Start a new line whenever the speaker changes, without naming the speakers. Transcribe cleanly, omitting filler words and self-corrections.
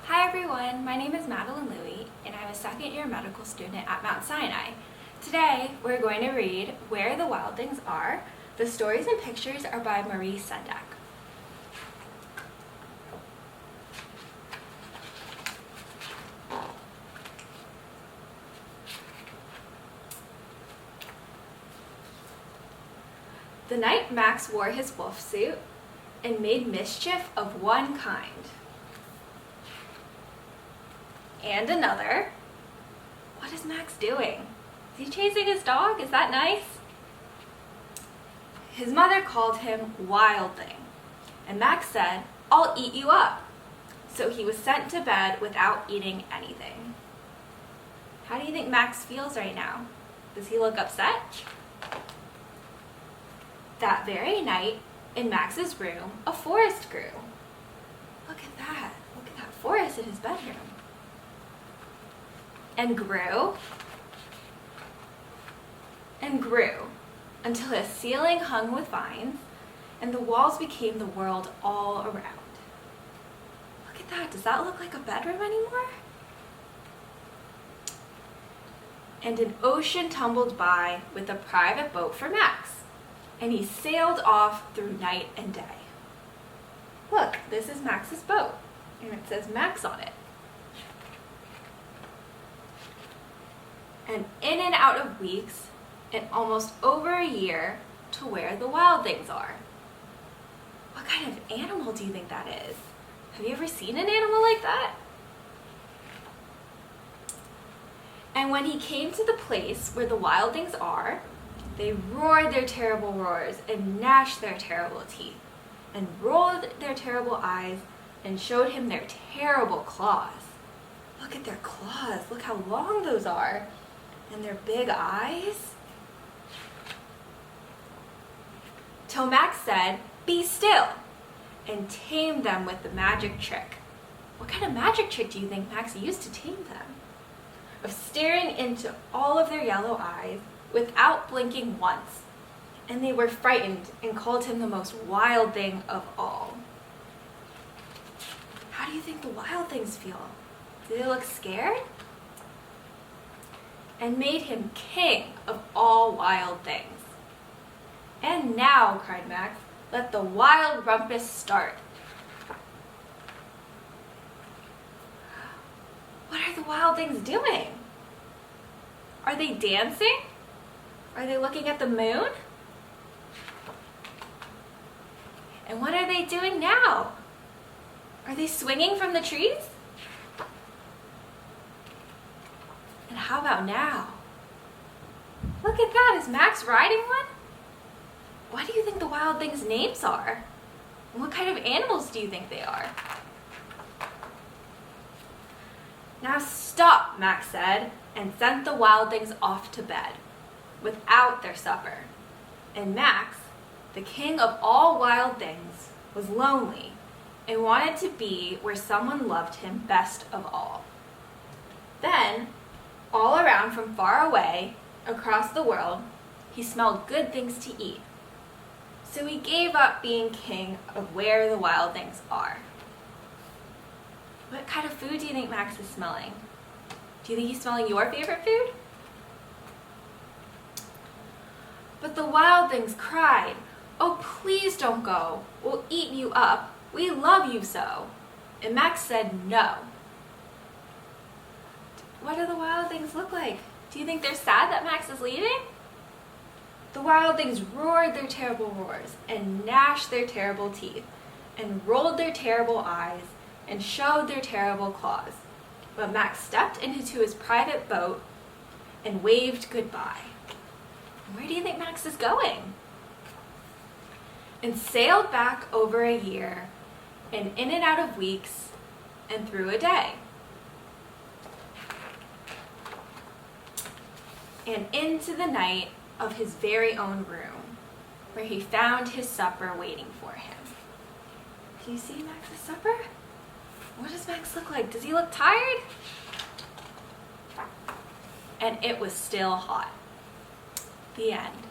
Hi everyone, my name is Madeline Lui and I'm a second year medical student at Mount Sinai. Today we're going to read Where the Wild Things Are. The stories and pictures are by Maurice, Sendak. The night Max wore his wolf suit and made mischief of one kind and another. What is Max doing? Is he chasing his dog? Is that nice? His mother called him Wild Thing, and Max said, "I'll eat you up." So he was sent to bed without eating anything. How do you think Max feels right now? Does he look upset? That very night, in Max's room, a forest grew. Look at that. Look at that forest in his bedroom. And grew and grew until his ceiling hung with vines and the walls became the world all around. Look at that. Does that look like a bedroom anymore? And an ocean tumbled by with a private boat for Max, and he sailed off through night and day. Look, this is Max's boat, and it says Max on it. And in and out of weeks, and almost over a year, to where the wild things are. What kind of animal do you think that is? Have you ever seen an animal like that? And when he came to the place where the wild things are, they roared their terrible roars and gnashed their terrible teeth and rolled their terrible eyes and showed him their terrible claws. Look at their claws. Look how long those are. And their big eyes. Till Max said, "Be still," and tamed them with the magic trick. What kind of magic trick do you think Max used to tame them? Of staring into all of their yellow eyes without blinking once. And they were frightened and called him the most wild thing of all. How do you think the wild things feel? Do they look scared? And made him king of all wild things. "And now," cried Max, "let the wild rumpus start." What are the wild things doing? Are they dancing? Are they looking at the moon? And what are they doing now? Are they swinging from the trees? And how about now? Look at that, is Max riding one? What do you think the wild things' names are? And what kind of animals do you think they are? "Now stop," Max said, and sent the wild things off to bed without their supper. And Max, the king of all wild things, was lonely and wanted to be where someone loved him best of all. Then, all around from far away, across the world, he smelled good things to eat. So he gave up being king of where the wild things are. What kind of food do you think Max is smelling? Do you think he's smelling your favorite food? But the wild things cried, "Oh, please don't go. We'll eat you up. We love you so." And Max said no. What do the wild things look like? Do you think they're sad that Max is leaving? The wild things roared their terrible roars and gnashed their terrible teeth and rolled their terrible eyes and showed their terrible claws. But Max stepped into his private boat and waved goodbye. Where do you think Max is going? And sailed back over a year and in and out of weeks and through a day. And into the night of his very own room, where he found his supper waiting for him. Do you see Max's supper? What does Max look like? Does he look tired? And it was still hot. The end.